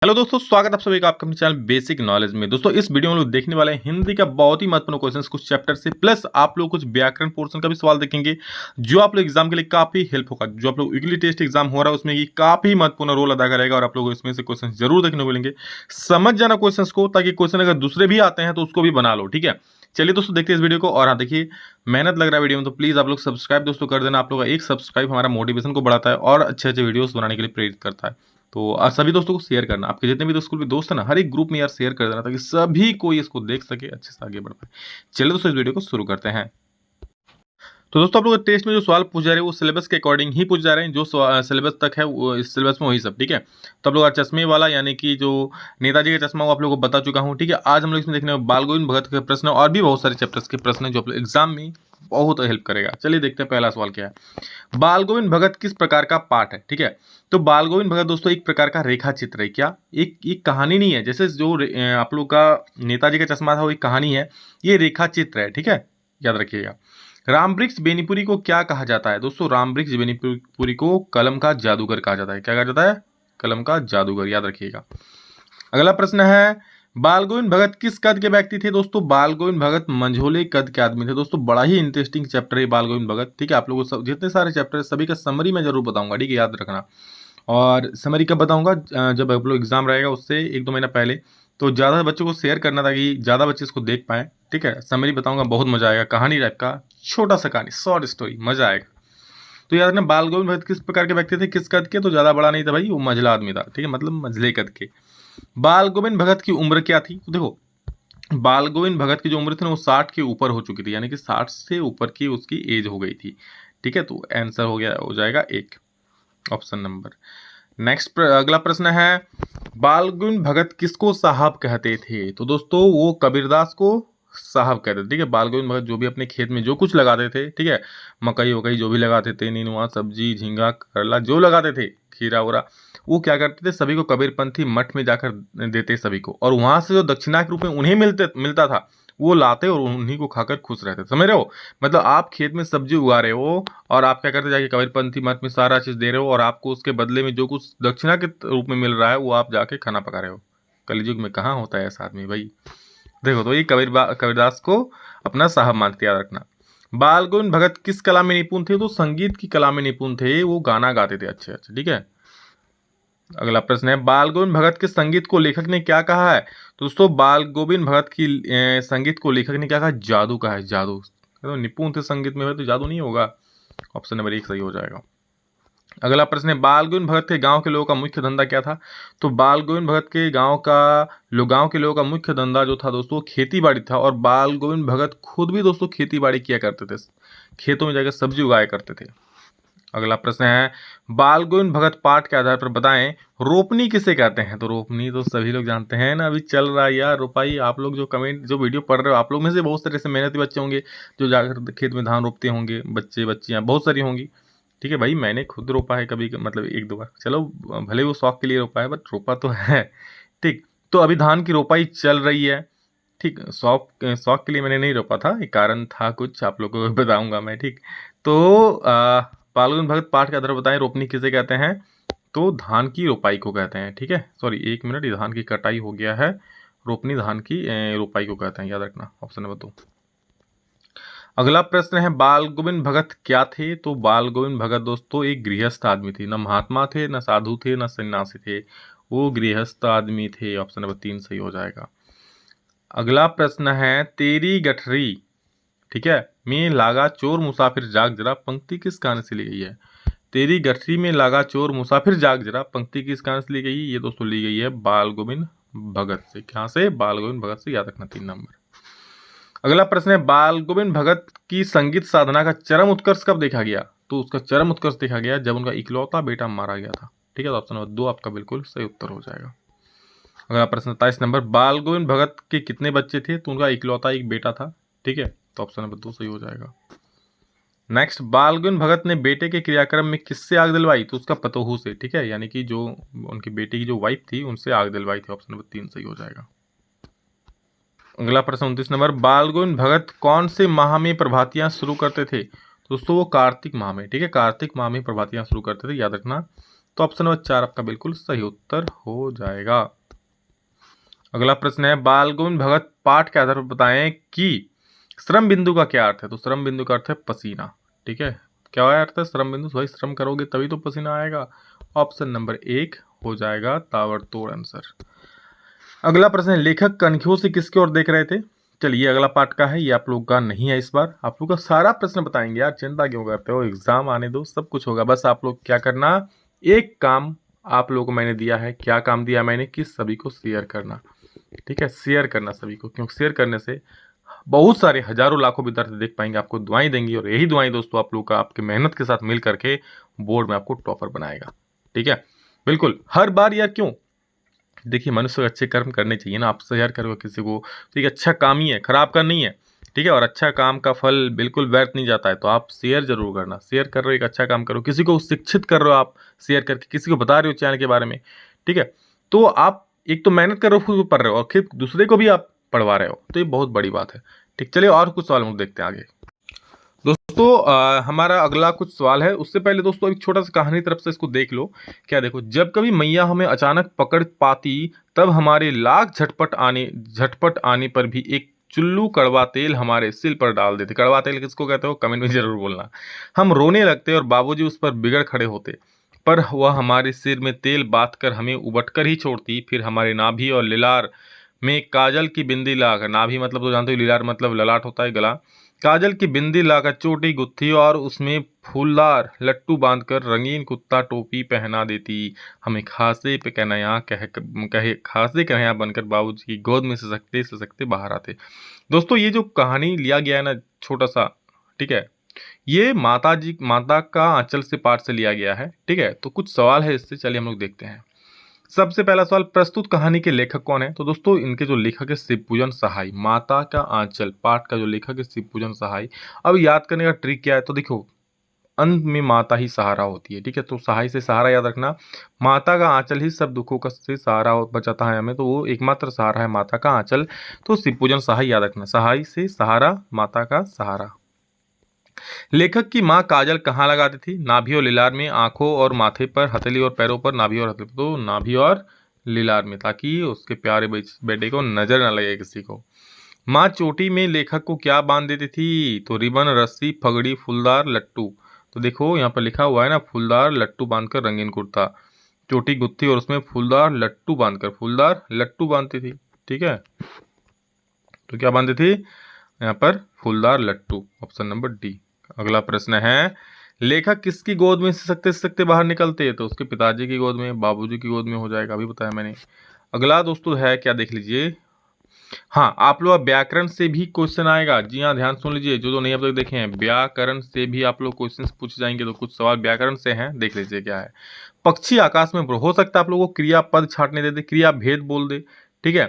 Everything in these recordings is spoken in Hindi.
हेलो दोस्तों, स्वागत है आप सभी का आपका अपने चैनल बेसिक नॉलेज में। दोस्तों इस वीडियो में लोग देखने वाले हैं हिंदी का बहुत ही महत्वपूर्ण क्वेश्चंस कुछ चैप्टर से, प्लस आप लोग कुछ व्याकरण पोर्शन का भी सवाल देखेंगे जो आप लोग एग्जाम के लिए काफी हेल्प होगा। जो आप लोग वीकली टेस्ट एग्जाम हो रहा है उसमें ये काफी महत्वपूर्ण रोल अदा करेगा और आप लोग इसमें से क्वेश्चन जरूर देखने को मिलेंगे। समझ जाना क्वेश्चन को, ताकि क्वेश्चन अगर दूसरे भी आते हैं तो उसको भी बना लो। ठीक है, चलिए दोस्तों देखते हैं इस वीडियो को। और हाँ देखिए, मेहनत लग रहा है वीडियो में तो प्लीज आप लोग सब्सक्राइब दोस्तों कर देना। आप लोग का एक सब्सक्राइब हमारा मोटिवेशन को बढ़ाता है और अच्छे अच्छे वीडियोस बनाने के लिए प्रेरित करता है। तो सभी दोस्तों को शेयर करना, आपके जितने भी स्कूल के दोस्त हैं ना, हर एक ग्रुप में यार शेयर कर देना, ताकि सभी कोई इसको देख सके, अच्छे से आगे बढ़ पाए। चलिए दोस्तों इस वीडियो को शुरू करते हैं। तो दोस्तों आप लोग टेस्ट में जो सवाल पूछ जा रहे हैं वो सिलेबस के अकॉर्डिंग ही पूछ जा रहे हैं, जो सिलेबस तक है वो इस सिलेबस में वही सब। ठीक है, तो आप लोग चश्मे वाला यानी कि जो नेताजी का चश्मा वो आप लोगों को बता चुका हूँ। ठीक है, आज हम लोग इसमें देखने बाल गोविंद भगत के प्रश्न और भी बहुत सारे चैप्टर्स के प्रश्न हैं जो आप लोग एग्जाम में बहुत हेल्प करेगा। चलिए देखते हैं पहला सवाल क्या है। बाल गोविंद भगत किस प्रकार का पाठ है। ठीक है, तो बाल गोविंद भगत दोस्तों एक प्रकार का रेखा चित्र है। क्या एक कहानी नहीं है, जैसे जो आप लोग का नेताजी का चश्मा था वो एक कहानी है, ये रेखा चित्र है। ठीक है, याद रखिएगा। रामवृक्ष बेनीपुरी को क्या कहा जाता है। दोस्तों रामवृक्ष बेनीपुरी को कलम का जादूगर कहा जाता है। क्या कहा जाता है? कलम का जादूगर, याद रखिएगा। अगला प्रश्न है, बाल गोविंद भगत किस कद के व्यक्ति थे। दोस्तों बाल गोविंद भगत मंझोले कद के आदमी थे। दोस्तों बड़ा ही इंटरेस्टिंग चैप्टर है बाल गोविंद भगत। ठीक है, आप लोगों को जितने सारे चैप्टर सभी का समरी मैं जरूर बताऊंगा। ठीक है, याद रखना। और समरी कब बताऊंगा? जब आप लोग एग्जाम रहेगा उससे 1-2 महीना पहले। तो ज़्यादा बच्चों को शेयर करना ताकि ज़्यादा बच्चे इसको देख पाएँ। ठीक है, समरी बताऊंगा, बहुत मजा आएगा। कहानी टाइप का छोटा सा कहानी, शॉर्ट स्टोरी, मजा आएगा। तो याद रखना बाल गोविंद भगत किस प्रकार के व्यक्ति थे, किस कद के। तो ज़्यादा बड़ा नहीं था भाई, वो मझला आदमी था। ठीक है, मतलब मझले कद के। बाल गोविंद भगत की उम्र क्या थी। तो देखो बाल गोविंद भगत की जो उम्र थी ना वो 60 के ऊपर हो चुकी थी, यानी कि 60 से ऊपर की उसकी एज हो गई थी। ठीक है, तो आंसर हो जाएगा 1, ऑप्शन नंबर। नेक्स्ट अगला प्रश्न है, बाल गोविंद भगत किसको साहब कहते थे। तो दोस्तों वो कबीरदास को साहब कहते थे। ठीक है, बाल गोविंद भगत जो भी अपने खेत में जो कुछ लगाते थे, ठीक है, मकई वकई जो भी लगाते थे, नीनुआ सब्जी झींगा करला जो लगाते थे, खीरा वरा, वो क्या करते थे, सभी को कबीरपंथी मठ में जाकर देते सभी को, और वहां से जो दक्षिणा के रूप में उन्हें मिलता था वो लाते और उन्हीं को खाकर खुश रहते। समझ रहे हो? मतलब आप खेत में सब्जी उगा रहे हो और आप क्या करते जाके कबीरपंथी मठ में सारा चीज दे रहे हो, और आपको उसके बदले में जो कुछ दक्षिणा के रूप में मिल रहा है वो आप जाके खाना पका रहे हो। कलयुग में कहाँ होता है ऐसा आदमी भाई। देखो, तो ये कबीरदास को अपना साहब मानते, याद रखना। बाल गोविंद भगत किस कला में निपुण थे। तो संगीत की कला में निपुण थे, वो गाना गाते थे अच्छे अच्छे। ठीक है, अगला प्रश्न है, बाल गोविंद भगत के संगीत को लेखक ने क्या कहा है। तो दोस्तों बाल गोविंद भगत की संगीत को लेखक ने क्या कहा? जादू कहा है, जादू। तो निपुण थे संगीत में, तो जादू नहीं होगा। ऑप्शन नंबर 1 सही हो जाएगा। अगला प्रश्न है, बाल गोविंद भगत के गांव के लोगों का मुख्य धंधा क्या था। तो बाल गोविंद भगत के गांव के लोगों का मुख्य धंधा जो था दोस्तों खेती बाड़ी था, और बाल गोविंद भगत खुद भी दोस्तों खेती बाड़ी किया करते थे, खेतों में जाकर सब्जी उगाया करते थे। अगला प्रश्न है, बाल गोविंद भगत पाठ के आधार पर बताएं रोपनी किसे कहते हैं। तो रोपनी तो सभी लोग जानते हैं ना, अभी चल रहा है यार रोपाई। आप लोग जो वीडियो पढ़ रहे हो, आप लोग में से बहुत सारे ऐसे मेहनती बच्चे होंगे जो जाकर खेत में धान रोपते होंगे, बच्चे बच्चियां बहुत सारी होंगी। ठीक है भाई, मैंने खुद रोपा है कभी, मतलब 1-2 बार। चलो भले वो शौक के लिए रोपा है, बट रोपा तो है। ठीक, तो अभी धान की रोपाई चल रही है। ठीक, शौक शौक के लिए मैंने नहीं रोपा था, एक कारण था कुछ, आप लोगों को बताऊंगा मैं। ठीक, तो बाल गोविंद भगत पाठ के आधार पर बताएं रोपनी किसे कहते हैं। तो धान की रोपाई को कहते हैं। ठीक है, सॉरी 1 मिनट, ये धान की कटाई हो गया है, रोपनी धान की रोपाई को कहते हैं, याद रखना। Option number 2। अगला प्रश्न है, बाल गोविंद भगत क्या थे। तो बाल गोविंद भगत दोस्तों एक गृहस्थ आदमी थे, न महात्मा थे, न साधु थे, न सन्यासी थे, वो गृहस्थ आदमी थे। ऑप्शन नंबर 3 सही हो जाएगा। अगला प्रश्न है, तेरी गठरी, ठीक है, में लागा चोर मुसाफिर जाग जरा, पंक्ति किस गाने से ली गई है। तेरी गठरी में लागा चोर मुसाफिर जाग जरा, पंक्ति किस गाने से ली गई है। ये दोस्तों ली गई है बाल गोविंद भगत से। कहाँ से? बाल गोविंद भगत से, याद रखना 3 नंबर। अगला प्रश्न है, बाल गोविंद भगत की संगीत साधना का चरम उत्कर्ष कब देखा गया। तो उसका चरम उत्कर्ष देखा गया जब उनका इकलौता बेटा मारा गया था। ठीक है, तो ऑप्शन नंबर 2 आपका बिल्कुल सही उत्तर हो जाएगा। अगला प्रश्न 27 नंबर, बाल गोविंद भगत के कितने बच्चे थे। तो उनका इकलौता एक बेटा था। ठीक है, तो ऑप्शन नंबर 2 सही हो जाएगा। नेक्स्ट, बाल गोविंद भगत ने बेटे के क्रियाक्रम में किससे आग दिलवाई। तो उसका पतोहू से। ठीक है, यानी कि जो उनकी बेटी की जो वाइफ थी उनसे आग दिलवाई थी। ऑप्शन नंबर 3 सही हो जाएगा। अगला प्रश्न 29 नंबर, बाल गोविंद भगत कौन से माह में प्रभातियां शुरू करते थे। दोस्तों वो कार्तिक माह में। ठीक है, कार्तिक माह में प्रभातियां शुरू करते थे, याद रखना। तो ऑप्शन नंबर 4 आपका बिल्कुल सही उत्तर हो जाएगा। अगला प्रश्न है, बाल गोविंद भगत पाठ के आधार पर बताएं कि श्रम बिंदु का क्या अर्थ है। तो श्रम बिंदु का अर्थ है पसीना। ठीक है, क्या अर्थ है श्रम बिंदु? भाई श्रम करोगे तभी तो पसीना आएगा। ऑप्शन नंबर 1 हो जाएगा ताबड़तोड़ आंसर। अगला प्रश्न है, लेखक कनखियों से किसकी ओर देख रहे थे। चलिए अगला पार्ट का है, ये आप लोग का नहीं है इस बार। आप लोग का सारा प्रश्न बताएंगे यार, चिंता क्यों करते हो, एग्जाम आने दो, सब कुछ होगा। बस आप लोग क्या करना, एक काम आप लोगों को मैंने दिया है। क्या काम दिया मैंने कि सभी को शेयर करना। ठीक है, शेयर करना सभी को, क्योंकि शेयर करने से बहुत सारे हजारों लाखों विद्यार्थी देख पाएंगे, आपको दुआएं देंगी, और यही दुआएं दोस्तों आप लोग का आपके मेहनत के साथ मिल करके बोर्ड में आपको टॉपर बनाएगा। ठीक है, बिल्कुल हर बार यार क्यों, देखिए मनुष्य को अच्छे कर्म करने चाहिए ना। आप शेयर करोगे किसी को, ठीक है, अच्छा काम ही है, खराब का नहीं है। ठीक है, और अच्छा काम का फल बिल्कुल व्यर्थ नहीं जाता है, तो आप शेयर जरूर करना। शेयर कर रहे हो, एक अच्छा काम करो, किसी को शिक्षित कर रहे हो आप शेयर करके, किसी को बता रहे हो चैनल के बारे में। ठीक है, तो आप एक तो मेहनत कर रहे हो, खुद को पढ़ रहे हो, और फिर दूसरे को भी आप पढ़वा रहे हो, तो ये बहुत बड़ी बात है। ठीक, चलिए और कुछ सवाल हम देखते हैं आगे। दोस्तों हमारा अगला कुछ सवाल है, उससे पहले दोस्तों एक छोटा सा कहानी तरफ से इसको देख लो। क्या देखो, जब कभी मैया हमें अचानक पकड़ पाती, तब हमारे लाख झटपट आने पर भी एक चुल्लू कड़वा तेल हमारे सिर पर डाल देते। कड़वा तेल किसको कहते हो, कमेंट में जरूर बोलना। हम रोने लगते और बाबूजी उस पर बिगड़ खड़े होते, पर वह हमारे सिर में तेल बात कर हमें उबट कर ही छोड़ती। फिर हमारे नाभि और लिलार में काजल की बिंदी लाकर, नाभि मतलब तो जानते हो, लिलार मतलब ललाट होता है, गला, काजल की बिंदी लाकर चोटी गुत्थी और उसमें फूलदार लट्टू बांधकर रंगीन कुत्ता टोपी पहना देती। हमें खांसे पे कन्हैया कहे खांसे कन्हैया बनकर बाबूजी की गोद में ससकते बाहर आते। दोस्तों ये जो कहानी लिया गया है ना, छोटा सा, ठीक है, ये माता का आंचल से पाठ से लिया गया है। ठीक है, तो कुछ सवाल है इससे, चलिए हम लोग देखते हैं। सबसे पहला सवाल, प्रस्तुत कहानी के लेखक कौन है। तो दोस्तों इनके जो लेखक है शिवपूजन सहाय। माता का आंचल पाठ का जो लेखक है शिवपूजन सहाय। अब याद करने का ट्रिक क्या है, तो देखो अंत में माता ही सहारा होती है। ठीक है, तो सहाय से सहारा याद रखना। माता का आंचल ही सब दुखों का से सहारा बचाता है हमें, तो वो एकमात्र सहारा है माता का आंचल। तो शिवपूजन सहाय याद रखना, सहाय से सहारा, माता का सहारा। लेखक की मां काजल कहाँ लगाती थी, नाभि और लीलार में, आंखों और माथे पर, हथेली और पैरों पर, नाभि और हथेली, तो नाभि और लीलार में, ताकि उसके प्यारे बेटे को नजर न लगे किसी को। मां चोटी में लेखक को क्या बांध देती थी, तो रिबन, रस्सी, पगड़ी, फूलदार लट्टू। तो देखो यहाँ पर लिखा हुआ है ना, फूलदार लट्टू बांधकर रंगीन कुर्ता, चोटी गुत्थी और उसमें फूलदार लट्टू बांधकर, फूलदार लट्टू बांधती थी। ठीक है, तो क्या बांधती थी यहाँ पर, फूलदार लट्टू, ऑप्शन नंबर डी। अगला प्रश्न है, लेखक किसकी गोद में सिसकते बाहर निकलते हैं। तो उसके पिताजी की गोद में, बाबूजी की गोद में हो जाएगा, अभी बताया मैंने। अगला दोस्तों है, क्या देख लीजिए, हाँ आप लोग व्याकरण से भी क्वेश्चन आएगा। जी हाँ, ध्यान सुन लीजिए, जो नहीं अब तक देखे हैं, व्याकरण से भी आप लोग क्वेश्चन पूछे जाएंगे। तो कुछ सवाल व्याकरण से हैं, देख लीजिए क्या है। पक्षी आकाश में हो सकता है आप लोगों को क्रियापद छाटने दे दे, क्रिया भेद बोल दे। ठीक है,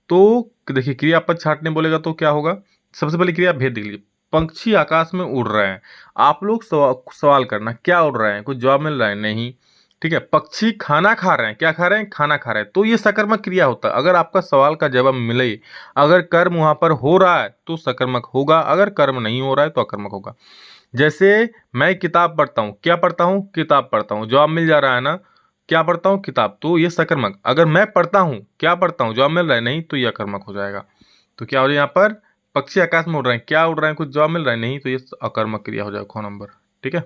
तो देखिए क्रियापद छाटने बोलेगा तो क्या होगा, सबसे पहले क्रिया भेद देख लीजिए। पंछी आकाश में उड़ रहे हैं, आप लोग सवाल करना क्या उड़ रहे हैं, कुछ जवाब मिल रहा है नहीं। ठीक है, पक्षी खाना खा रहे हैं, क्या खा रहे हैं, खाना खा रहे हैं, तो ये सकर्मक क्रिया होता है। अगर आपका सवाल का जवाब मिले, अगर कर्म वहां पर हो रहा है तो सकर्मक होगा, अगर कर्म नहीं हो रहा है तो अकर्मक होगा। जैसे मैं किताब पढ़ता हूँ, क्या पढ़ता हूँ, किताब पढ़ता हूँ, जवाब मिल जा रहा है ना, क्या पढ़ता हूँ, किताब, तो ये सकर्मक। अगर मैं पढ़ता हूँ, क्या पढ़ता हूँ, जवाब मिल रहा है नहीं, तो ये अकर्मक हो जाएगा। तो क्या हो जाए यहाँ पर, पक्षी आकाश में उड़ रहे हैं, क्या उड़ रहे हैं, कुछ जवाब मिल रहा है नहीं, तो ये अकर्मक क्रिया हो जाएगा, ख नंबर। ठीक है,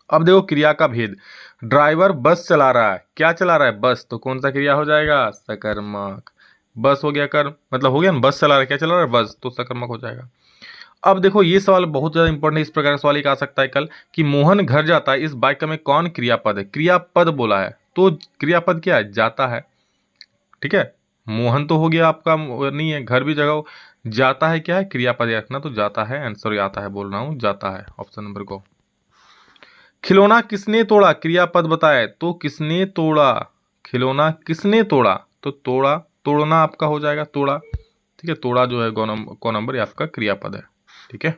अब देखो क्रिया का भेद। ड्राइवर बस चला रहा है, क्या चला रहा है, बस, तो कौन सा क्रिया हो जाएगा, सकर्मक। बस हो गया कर्म, मतलब हो गया ना, बस चला रहा है, क्या चला रहा है, बस, तो सकर्मक हो जाएगा। अब देखो ये सवाल बहुत ज्यादा इंपॉर्टेंट है, इस प्रकार का सवाल एक आ सकता है कल कि मोहन घर जाता है, इस वाक्य में कौन क्रियापद है, क्रियापद बोला है, तो क्रियापद क्या है, जाता है। ठीक है, मोहन तो हो गया आपका, नहीं है, घर भी जगह, जाता है क्या है, क्रियापद रखना, तो जाता है आंसर, आता है बोल रहा हूं, जाता है, ऑप्शन नंबर को। खिलौना किसने तोड़ा, क्रियापद बताए, तो किसने तोड़ा, खिलौना किसने तोड़ा, तो तोड़ा, तोड़ना आपका हो जाएगा, तोड़ा। ठीक है, तोड़ा जो है को नंबर, ये आपका क्रियापद है। ठीक है,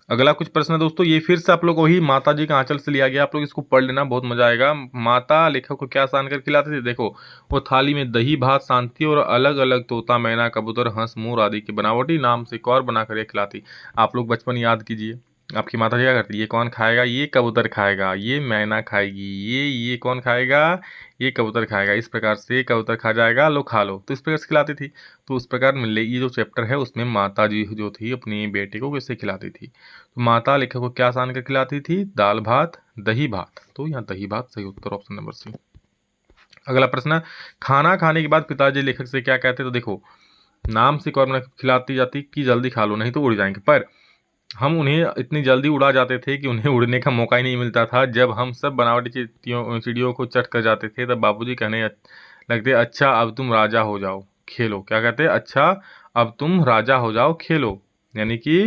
अगला कुछ प्रश्न है दोस्तों, ये फिर से आप लोग वही माता जी का आंचल से लिया गया, आप लोग इसको पढ़ लेना, बहुत मजा आएगा। माता लेखक को क्या सान कर खिलाते थे, देखो वो थाली में दही भात शांति और अलग अलग तोता मैना कबूतर हंस मोर आदि की बनावटी नाम से एक और बनाकर खिलाती। आप लोग बचपन याद कीजिए, आपकी माता जी क्या करती है, ये कौन खाएगा, ये कबूतर खाएगा, ये मैना खाएगी, ये कौन खाएगा, ये कबूतर खाएगा, इस प्रकार से कबूतर खा जाएगा, लो खा लो, तो इस प्रकार से खिलाती थी। तो उस प्रकार मिले ये जो चैप्टर है उसमें माता जी जो थी अपनी बेटे को कैसे खिलाती थी, तो माता लेखक को क्या सान कर खिलाती थी, दाल भात दही भात, तो यहाँ दही भात सही उत्तर ऑप्शन नंबर सी। अगला प्रश्न, खाना खाने के बाद पिताजी लेखक से क्या कहते, तो देखो नाम से कौन खिलाती जाती कि जल्दी खा लो नहीं तो उड़ जाएंगे, पर हम उन्हें इतनी जल्दी उड़ा जाते थे कि उन्हें उड़ने का मौका ही नहीं मिलता था। जब हम सब बनावटी चिड़ियों को चट कर जाते थे तब बाबूजी कहने लगते, अच्छा अब तुम राजा हो जाओ खेलो, क्या कहते हैं, अच्छा अब तुम राजा हो जाओ खेलो, यानी कि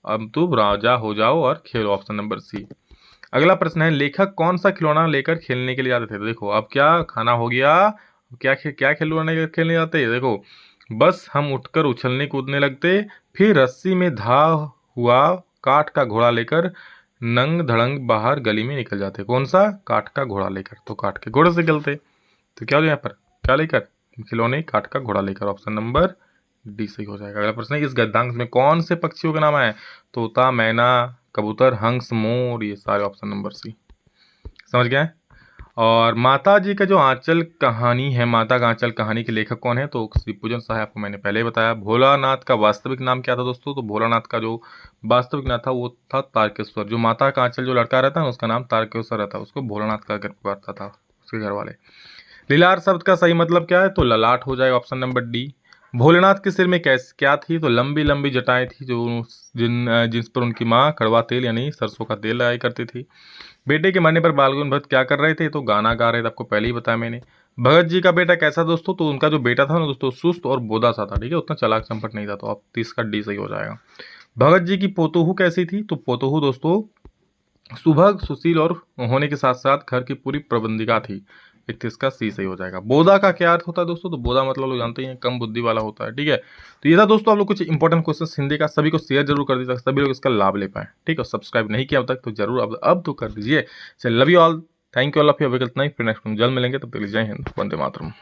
अब तुम राजा हो जाओ और खेलो, ऑप्शन नंबर सी। अगला प्रश्न है, लेखक कौन सा खिलौना लेकर खेलने के लिए जाते थे, तो देखो अब क्या खाना हो गया, क्या खिलौना खेलने जाते हैं, देखो बस हम उठकर उछलने कूदने लगते, फिर रस्सी में धा हुआ काठ का घोड़ा लेकर नंग धड़ंग बाहर गली में निकल जाते, कौन सा, काठ का घोड़ा लेकर, तो काठ के घोड़े से चलते, तो क्या हो यहाँ पर, क्या लेकर, खिलौने काठ का घोड़ा लेकर, ऑप्शन नंबर डी सही हो जाएगा। अगला प्रश्न है, इस गद्यांश में कौन से पक्षियों का नाम है, तोता मैना कबूतर हंस मोर, ये सारे ऑप्शन नंबर सी। समझ गए। और माता जी का जो आंचल कहानी है, माता का आंचल कहानी के लेखक कौन है, तो शिवपूजन शाह आपको मैंने पहले ही बताया। भोलानाथ का वास्तविक नाम क्या था दोस्तों, तो भोलानाथ का जो वास्तविक नाम था वो था तारकेश्वर। जो माता का आंचल जो लड़का रहता है उसका नाम तारकेश्वर रहता है, उसको भोलानाथ का पुकारता था उसके घर वाले। लीलार शब्द का सही मतलब क्या है, तो ललाट हो जाएगा, ऑप्शन नंबर डी। भोलेनाथ के सिर में क्या थी, तो लंबी लंबी जटाएं थी जो जिस पर उनकी माँ कड़वा तेल यानी सरसों का तेल लगाई करती थी। बेटे के मरने पर बालगुन भट्ट क्या कर रहे थे, तो गाना गा रहे थे, आपको पहले ही बताया मैंने। भगत जी का बेटा कैसा दोस्तों, तो उनका जो बेटा था ना दोस्तों सुस्त और बोदा सा था, ठीक है, उतना चालाक चंपट नहीं था, तो आप 30 का डी सही हो जाएगा। भगत जी की पोतोहू कैसी थी, तो पोतोहू दोस्तों सुभग सुशील और होने के साथ साथ घर की पूरी प्रबंधिका थी, 31 का सी सही हो जाएगा। बोधा का क्या अर्थ होता है दोस्तों, तो बोधा मतलब लोग जानते ही हैं कम बुद्धि वाला होता है, ठीक है। तो ये था दोस्तों आप लोग कुछ इंपॉर्टेंट क्वेश्चन हिंदी का, सभी को शेयर जरूर कर दीजिए सभी लोग इसका लाभ ले पाए, ठीक है। सब्सक्राइब नहीं किया अब तक तो जरूर अब तो कर दीजिए। चलिए love you all, thank you all of you, अभी इतना ही, फिर नेक्स्ट जल्द मिलेंगे, तब तक जय हिंद, वंदे मातरम।